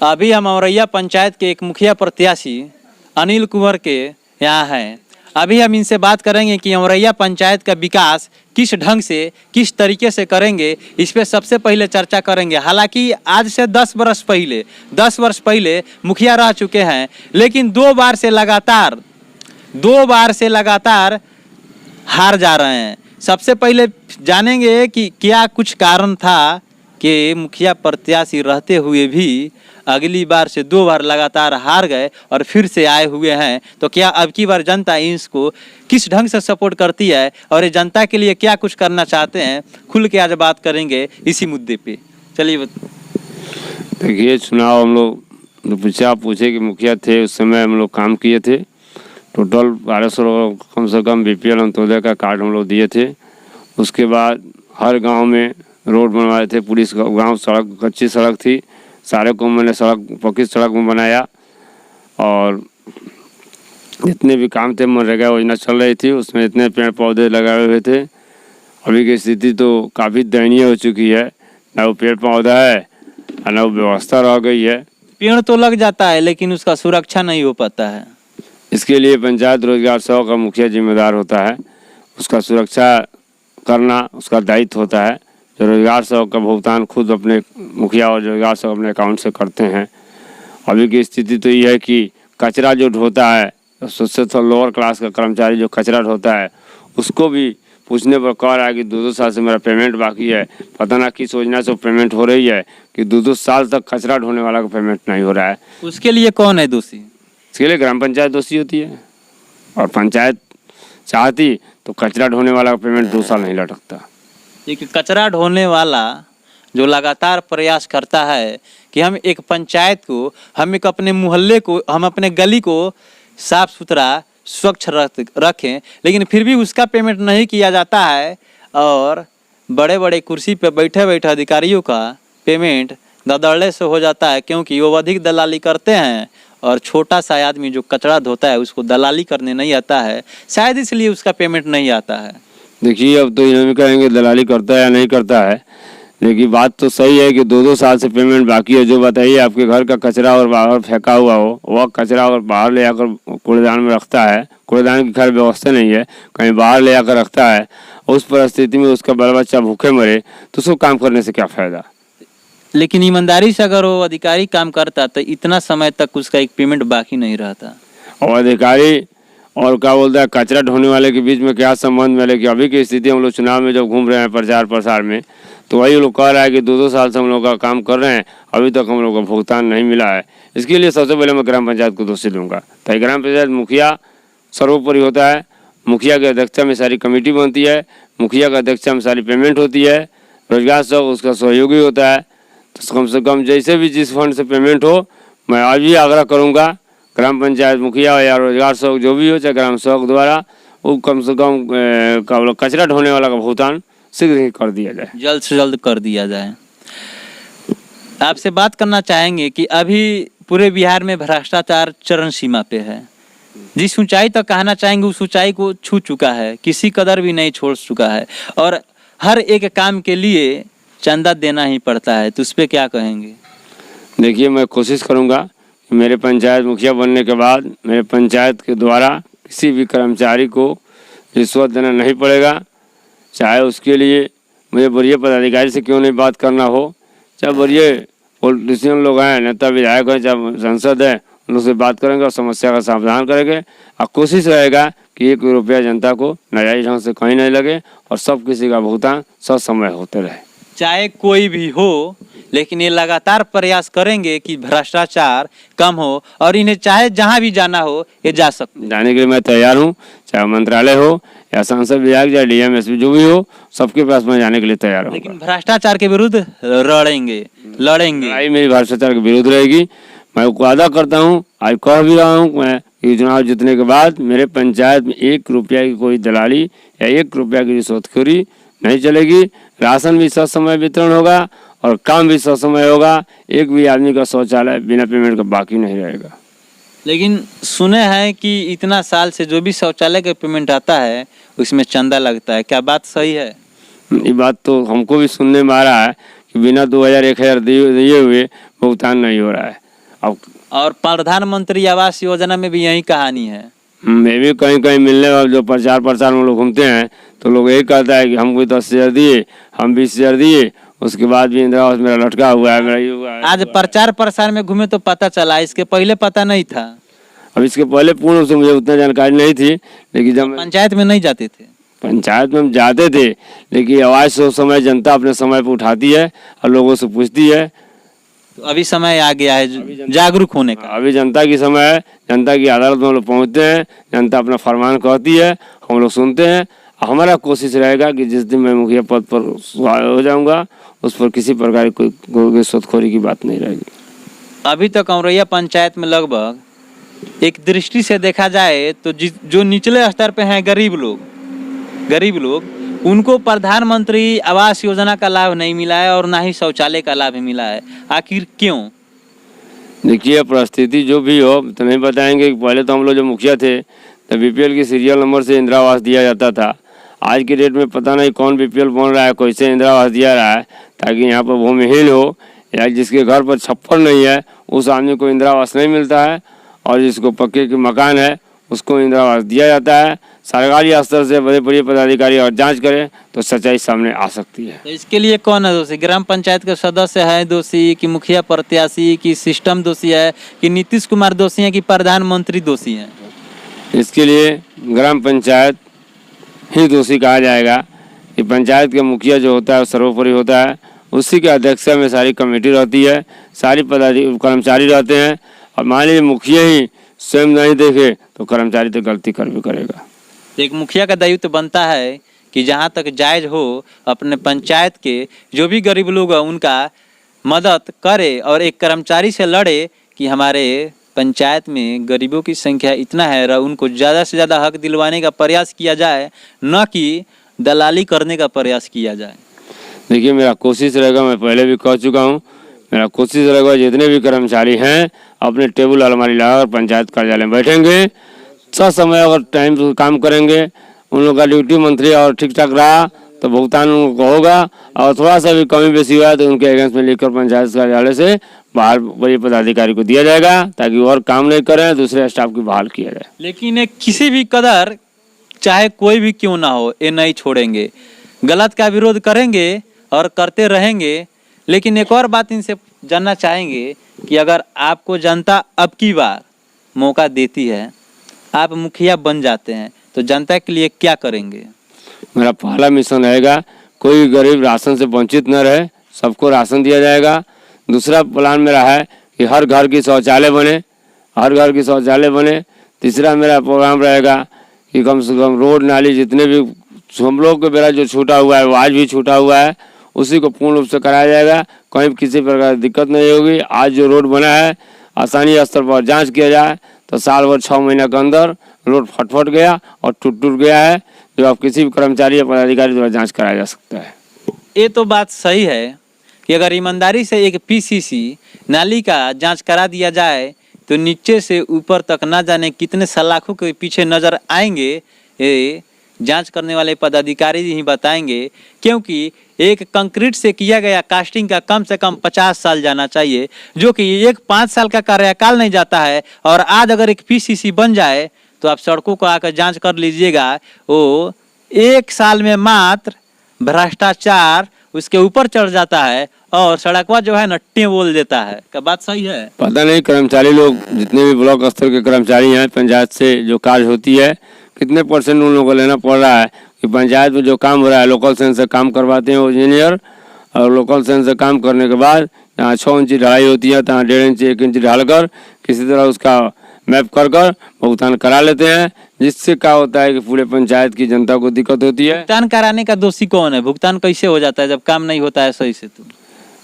अभी हम औरैया पंचायत के एक मुखिया प्रत्याशी अनिल कुंवर के यहाँ हैं। अभी हम इनसे बात करेंगे कि औरैया पंचायत का विकास किस ढंग से किस तरीके से करेंगे, इस पर सबसे पहले चर्चा करेंगे। हालांकि आज से 10 वर्ष पहले मुखिया रह चुके हैं, लेकिन दो बार से लगातार हार जा रहे हैं। सबसे पहले जानेंगे कि क्या कुछ कारण था कि मुखिया प्रत्याशी रहते हुए भी अगली बार से 2 बार लगातार हार गए और फिर से आए हुए हैं। तो क्या अब की बार जनता इसको किस ढंग से सपोर्ट करती है और ये जनता के लिए क्या कुछ करना चाहते हैं, खुल के आज बात करेंगे इसी मुद्दे पे। चलिए देखिए, चुनाव हम लोग पूछे कि मुखिया थे उस समय हम लोग काम किए थे। टोटल 1200 कम से कम बीपीएल अंत्योदय का कार्ड हम लोग दिए थे। उसके बाद हर गांव में रोड बनवाए थे। पूरी गांव सड़क कच्ची सड़क थी, सारे को मैंने पक्की सड़क में बनाया। और जितने भी काम थे मनरेगा योजना चल रही थी, उसमें इतने पेड़ पौधे लगाए हुए थे। अभी की स्थिति तो काफ़ी दयनीय हो चुकी है, ना वो पेड़ पौधा है और ना वो व्यवस्था रह गई है। पेड़ तो लग जाता है लेकिन उसका सुरक्षा नहीं हो पाता है। इसके लिए पंचायत रोजगार सेवा का मुखिया जिम्मेदार होता है, उसका सुरक्षा करना उसका दायित्व होता है। जो रोजगार सेवक का भुगतान खुद अपने मुखिया और रोजगार सेवक अपने अकाउंट से करते हैं। अभी की स्थिति तो ये है कि कचरा जो ढोता है, सबसे तो लोअर क्लास का कर्मचारी जो कचरा ढोता है, उसको भी पूछने पर कह रहा है कि 2-2 साल से मेरा पेमेंट बाकी है। पता ना किस योजना से पेमेंट हो रही है कि 2-2 साल तक कचरा ढोने वाला का पेमेंट नहीं हो रहा है। उसके लिए कौन है दोषी? इसके लिए ग्राम पंचायत दोषी होती है, और पंचायत चाहती तो कचरा ढोने वाला का पेमेंट 2 साल नहीं लटकता। एक कचरा ढोने वाला जो लगातार प्रयास करता है कि हम एक पंचायत को, हम एक अपने मोहल्ले को, हम अपने गली को साफ सुथरा स्वच्छ रखें, लेकिन फिर भी उसका पेमेंट नहीं किया जाता है। और बड़े बड़े कुर्सी पे बैठे बैठे अधिकारियों का पेमेंट ददड़े से हो जाता है, क्योंकि वो अधिक दलाली करते हैं और छोटा सा आदमी जो कचरा धोता है उसको दलाली करने नहीं आता है, शायद इसलिए उसका पेमेंट नहीं आता है। देखिए, अब तो इन्होंने कहेंगे दलाली करता है या नहीं करता है, लेकिन बात तो सही है कि 2-2 साल से पेमेंट बाकी है। जो बताइए, आपके घर का कचरा और बाहर फेंका हुआ हो, वह कचरा और बाहर ले आकर कूड़ेदान में रखता है, कूड़ेदान की खैर व्यवस्था नहीं है, कहीं बाहर ले आकर रखता है। उस परिस्थिति में उसका बाल बच्चा भूखे मरे तो उसको काम करने से क्या फ़ायदा। लेकिन ईमानदारी से अगर वो अधिकारी काम करता तो इतना समय तक उसका एक पेमेंट बाकी नहीं रहता। और अधिकारी और क्या बोलता है कचरा ढोने वाले के बीच में क्या संबंध में। लेकिन अभी की स्थिति हम लोग चुनाव में जब घूम रहे हैं प्रचार प्रसार में, तो वही लोग कह रहा है कि 2-2 साल से हम लोग का काम कर रहे हैं, अभी तक हम लोग को भुगतान नहीं मिला है। इसके लिए सबसे पहले मैं ग्राम पंचायत को दोषी दूंगा। तो ग्राम पंचायत मुखिया सर्वोपरि होता है। मुखिया की अध्यक्षता में सारी कमेटी बनती है, मुखिया की अध्यक्षता में सारी पेमेंट होती है, रोजगार सेवक उसका सहयोगी होता है। तो कम से कम जैसे भी जिस फंड से पेमेंट हो, मैं आज भी आग्रह करूँगा ग्राम पंचायत मुखिया या रोजगार सेवक जो भी हो, चाहे ग्राम सेवक द्वारा, वो कम से कम कचरा ढोने वाला का भुगतान शीघ्र ही कर दिया जाए, जल्द से जल्द कर दिया जाए। आपसे बात करना चाहेंगे कि अभी पूरे बिहार में भ्रष्टाचार चरम सीमा पे है। जिस ऊंचाई तक कहना चाहेंगे उस ऊंचाई को छू चुका है, किसी कदर भी नहीं छोड़ चुका है, और हर एक काम के लिए चंदा देना ही पड़ता है। तो उस पर क्या कहेंगे? देखिए, मैं कोशिश करूँगा कि मेरे पंचायत मुखिया बनने के बाद मेरे पंचायत के द्वारा किसी भी कर्मचारी को रिश्वत देना नहीं पड़ेगा। चाहे उसके लिए मुझे वरीय पदाधिकारी से क्यों नहीं बात करना हो, चाहे वरीय पॉलिटिशियन लोग हैं, नेता विधायक हैं, चाहे सांसद हैं, उन लोग से बात करेंगे और समस्या का समाधान करेंगे। और कोशिश रहेगा कि 1 रुपया जनता को नाजायज ढंग से कहीं नहीं लगे और सब किसी का भुगतान समय होते रहे। चाहे कोई भी हो, लेकिन ये लगातार प्रयास करेंगे कि भ्रष्टाचार कम हो, और इन्हें चाहे जहां भी जाना हो ये जा सकते। जाने के लिए मैं तैयार हूं, चाहे मंत्रालय हो या सांसद विभाग या डीएम एसपी जो भी हो, सबके पास मैं जाने के लिए तैयार हूं। लेकिन भ्रष्टाचार के विरुद्ध लड़ेंगे। लड़ाई मेरी भ्रष्टाचार के विरुद्ध रहेगी। मैं वादा करता हूँ, आज कह भी रहा हूँ मैं कि चुनाव जीतने के बाद मेरे पंचायत में 1 रुपया की कोई दलाली या 1 रुपया की रिश्वतखोरी नहीं चलेगी। राशन भी ससमय वितरण होगा और काम भी ससमय होगा। एक भी आदमी का शौचालय बिना पेमेंट का बाकी नहीं रहेगा। लेकिन सुने हैं कि इतना साल से जो भी शौचालय का पेमेंट आता है उसमें चंदा लगता है, क्या बात सही है? ये बात तो हमको भी सुनने में आ रहा है कि बिना 2000-1000 दिए हुए भुगतान नहीं हो रहा है। अब और प्रधानमंत्री आवास योजना में भी यही कहानी है। मैं भी कहीं कहीं मिलने वाले जो प्रचार प्रसार में लोग घूमते हैं तो लोग यही कहता है कि हमको 10,000 दिए, हम 20,000 दिए, उसके बाद भी इंदिरा आवास मेरा लटका हुआ है, मेरा ये हुआ है। आज प्रचार प्रसार में घूमे तो पता चला, इसके पहले पता नहीं था। अब इसके पहले पूर्ण रूप से मुझे उतना जानकारी नहीं थी, लेकिन जब पंचायत में नहीं जाते थे। पंचायत में हम जाते थे, लेकिन आवाज़ उस समय जनता अपने समय पर उठाती है और लोगों से पूछती है। तो अभी समय आ गया है जागरूक होने का। अभी जनता की समय है, जनता की अदालत में हम लोग पहुँचते हैं, जनता अपना फरमान कहती है, हम लोग सुनते हैं। हमारा कोशिश रहेगा कि जिस दिन मैं मुखिया पद पर हो जाऊंगा उस पर किसी प्रकार की कोई रिश्वतखोरी की बात नहीं रहेगी। अभी तक औरैया पंचायत में लगभग एक दृष्टि से देखा जाए तो जो निचले स्तर पे हैं गरीब लोग उनको प्रधानमंत्री आवास योजना का लाभ नहीं मिला है और ना ही शौचालय का लाभ मिला है। आखिर क्यों? देखिए, परिस्थिति जो भी हो तो नहीं बताएंगे कि पहले तो हम लोग जो मुखिया थे तो बीपीएल की सीरियल नंबर से इंदिरा आवास दिया जाता था। आज की डेट में पता नहीं कौन बीपीएल बन रहा है, कैसे इंदिरा आवास दिया रहा है, ताकि यहाँ पर भूमिहीन हो या जिसके घर पर छप्पर नहीं है उस आदमी को इंदिरा आवास नहीं मिलता है, और जिसको पक्के के मकान है उसको इंदिरा आवास दिया जाता है। सरकारी स्तर से बड़े बड़े पदाधिकारी और जांच करें तो सच्चाई सामने आ सकती है। तो इसके लिए कौन है दोषी? ग्राम पंचायत के सदस्य है दोषी, कि मुखिया प्रत्याशी, कि सिस्टम दोषी है, कि नीतीश कुमार दोषी है, कि प्रधानमंत्री दोषी है? इसके लिए ग्राम पंचायत ही दोषी कहा जाएगा कि पंचायत का मुखिया जो होता है सर्वोपरि होता है, उसी के अध्यक्षता में सारी कमेटी रहती है, सारी कर्मचारी रहते हैं। और मान लीजिए मुखिया ही स्वयं नहीं देखे तो कर्मचारी तो गलती कर भी करेगा। एक मुखिया का दायित्व बनता है कि जहाँ तक जायज हो अपने पंचायत के जो भी गरीब लोग हैं उनका मदद करे, और एक कर्मचारी से लड़े कि हमारे पंचायत में गरीबों की संख्या इतना है और उनको ज़्यादा से ज़्यादा हक दिलवाने का प्रयास किया जाए, न कि दलाली करने का प्रयास किया जाए। देखिए, मेरा कोशिश रहेगा, मैं पहले भी कह चुका हूँ, मेरा कोशिश रहेगा जितने भी कर्मचारी हैं अपने टेबल अलमारी लगाकर पंचायत कार्यालय में बैठेंगे, सब समय अगर टाइम से काम करेंगे, उन लोग का ड्यूटी मंथली और ठीक ठाक रहा तो भुगतान उनको होगा, और थोड़ा सा भी कमी बेसी हुआ तो उनके अगेंस्ट में लिखकर पंचायत कार्यालय से बाहर बड़े पदाधिकारी को दिया जाएगा, ताकि वो और काम नहीं करें, दूसरे स्टाफ की बहाल किया जाए। लेकिन एक किसी भी कदर चाहे कोई भी क्यों ना हो, ये नहीं छोड़ेंगे, गलत का विरोध करेंगे और करते रहेंगे। लेकिन एक और बात इनसे जानना चाहेंगे कि अगर आपको जनता अब की बार मौका देती है, आप मुखिया बन जाते हैं, तो जनता के लिए क्या करेंगे? मेरा पहला मिशन रहेगा कोई गरीब राशन से वंचित न रहे, सबको राशन दिया जाएगा। दूसरा प्लान मेरा है कि हर घर की शौचालय बने, हर घर की शौचालय बने। तीसरा मेरा प्रोग्राम रहेगा कि कम से कम रोड नाली जितने भी हम लोग के बेरा जो छूटा हुआ है वो आज भी छूटा हुआ है, उसी को पूर्ण रूप से कराया जाएगा, कहीं किसी प्रकार की दिक्कत नहीं होगी। आज जो रोड बना है आसानी स्तर पर जांच किया जाए तो साल भर 6 महीने के अंदर रोड फट गया और टूट गया है, जो आप किसी भी कर्मचारी या पदाधिकारी द्वारा जांच कराया जा सकता है। ये तो बात सही है कि अगर ईमानदारी से एक पीसीसी नाली का जांच करा दिया जाए तो नीचे से ऊपर तक ना जाने कितने सलाखों के पीछे नजर आएंगे, ये जांच करने वाले पदाधिकारी ही बताएंगे। क्योंकि एक कंक्रीट से किया गया कास्टिंग का कम से कम 50 साल जाना चाहिए, जो कि एक 5 साल का कार्यकाल नहीं जाता है। और आज अगर एक पीसीसी बन जाए तो आप सड़कों को आकर जांच कर लीजिएगा, वो 1 साल में मात्र भ्रष्टाचार उसके ऊपर चढ़ जाता है और सड़कवा जो है नट्टे बोल देता है। क्या बात सही है? पता नहीं कर्मचारी लोग जितने भी ब्लॉक स्तर के कर्मचारी हैं, पंचायत से जो कार्य होती है कितने परसेंट उन लोगों को लेना पड़ रहा है कि पंचायत में जो काम हो रहा है लोकल सेंस से काम करवाते हैं वो इंजीनियर, और लोकल सेंस से काम करने के बाद यहाँ 6 इंची ढलाई होती है तो यहाँ 1.5 इंची 1 इंची ढालकर किसी तरह उसका मैप कर भुगतान करा लेते हैं, जिससे क्या होता है कि पूरे पंचायत की जनता को दिक्कत होती है। भुगतान कराने का दोषी कौन है? भुगतान कैसे हो जाता है जब काम नहीं होता है सही से? तो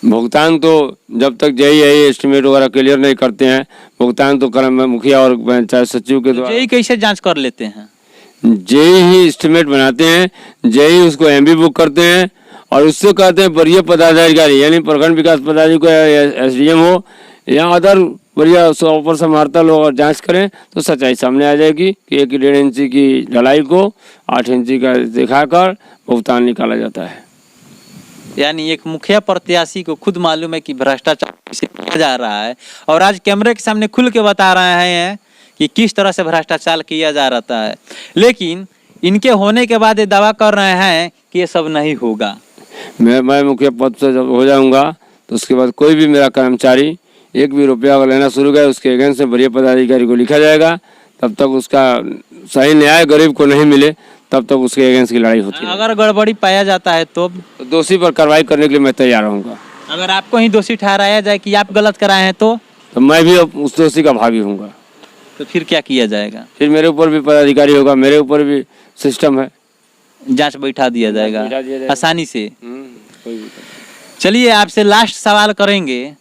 भुगतान तो जब तक जेई एस्टिमेट वगैरह क्लियर नहीं करते हैं, भुगतान तो मुखिया और पंचायत सचिव के द्वारा। जेई कैसे जांच कर लेते हैं? जेई ही एस्टिमेट बनाते हैं, जेई उसको एमबी बुक करते हैं और उससे कहते हैं वरीय पदाधिकारी यानी प्रखंड विकास पदाधिकारी एसडीएम हो या अदर बढ़िया ऊपर संभालता लोग और जांच करें तो सच्चाई सामने आ जाएगी कि 1.5 इंची की ढलाई को 8 इंची का दिखाकर भुगतान निकाला जाता है। यानी एक मुखिया प्रत्याशी को खुद मालूम है कि भ्रष्टाचार कैसे किया जा रहा है, और आज कैमरे के सामने खुल के बता रहे हैं कि किस तरह से भ्रष्टाचार किया जा रहा है। लेकिन इनके होने के बाद ये दावा कर रहे हैं कि ये सब नहीं होगा। मैं मुखिया पद से जब हो जाऊंगा तो उसके बाद कोई भी मेरा कर्मचारी एक भी रुपया अगर लेना शुरू करे उसके अगेंस्ट में वरीय पदाधिकारी को लिखा जाएगा। तब तक उसका सही न्याय गरीब को नहीं मिले तब तक उसके अगेंस्ट की लड़ाई होती है। अगर गड़बड़ी पाया जाता है तो दोषी पर कार्रवाई करने के लिए मैं तैयार रहूँगा। अगर आपको ही दोषी ठहराया जाए कि आप गलत कराए हैं तो मैं भी अब उस दोषी का भागी हूँगा। तो फिर क्या किया जाएगा? फिर मेरे ऊपर भी पदाधिकारी होगा, मेरे ऊपर भी सिस्टम है, जांच बैठा दिया जाएगा आसानी से। कोई भी। चलिए आपसे लास्ट सवाल करेंगे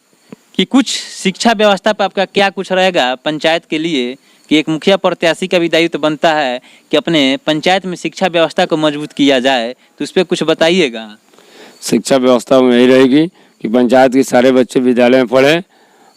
कि कुछ शिक्षा व्यवस्था पर आपका क्या कुछ रहेगा पंचायत के लिए, कि एक मुखिया प्रत्याशी का भी दायित्व बनता है कि अपने पंचायत में शिक्षा व्यवस्था को मजबूत किया जाए, तो उस पर कुछ बताइएगा। शिक्षा व्यवस्था में यही रहेगी कि पंचायत के सारे बच्चे विद्यालय में पढ़ें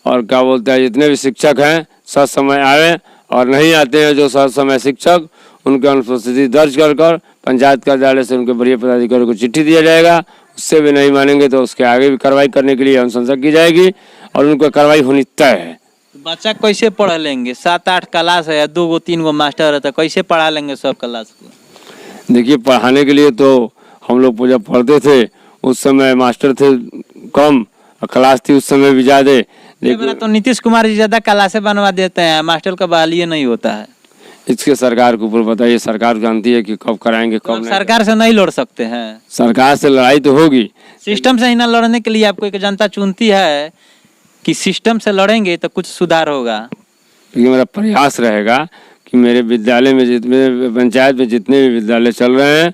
और क्या बोलते हैं जितने भी शिक्षक हैं सत समय आए, और नहीं आते हैं जो सत समय शिक्षक उनकी अनुपस्थिति दर्ज कर पंचायत कार्यालय से उनके वरीय पदाधिकारी को चिट्ठी दिया जाएगा। उससे भी नहीं मानेंगे तो उसके आगे भी कार्रवाई करने के लिए अनुशंसा की जाएगी और उनको कार्रवाई होनी तय है। बच्चा कैसे पढ़ लेंगे? 7-8 क्लास है, 2-3 मास्टर है, तो कैसे पढ़ा लेंगे सब क्लास को? देखिए पढ़ाने के लिए तो हम लोग जब पढ़ते थे उस समय मास्टर थे कम और क्लास थी उस समय भी ज़्यादा। लेकिन तो नीतीश कुमार जी ज़्यादा क्लासें बनवा देते हैं, मास्टर का बहाली नहीं होता है। इसके सरकार के ऊपर बताइए, सरकार जानती है कि कब कराएंगे कब नहीं। सरकार से नहीं लड़ सकते हैं? सरकार से लड़ाई तो होगी, सिस्टम से ही ना लड़ने के लिए आपको एक जनता चुनती है कि सिस्टम से लड़ेंगे तो कुछ सुधार होगा। क्योंकि मेरा प्रयास रहेगा कि मेरे विद्यालय में जितने पंचायत में जितने भी विद्यालय चल रहे हैं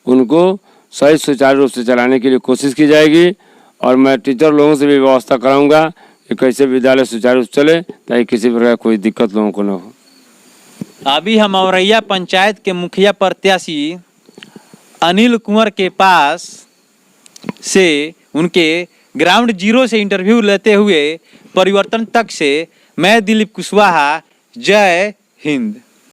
उनको सही सुचारू रूप से चलाने के लिए कोशिश की जाएगी, और मैं टीचर लोगों से भी व्यवस्था कराऊंगा कि कैसे विद्यालय सुचारू रूप से चले ताकि किसी प्रकार कोई दिक्कत लोगों को न हो। अभी हम औरैया पंचायत के मुखिया प्रत्याशी अनिल कुंवर के पास से उनके ग्राउंड जीरो से इंटरव्यू लेते हुए परिवर्तन तक से मैं दिलीप कुशवाहा, जय हिंद।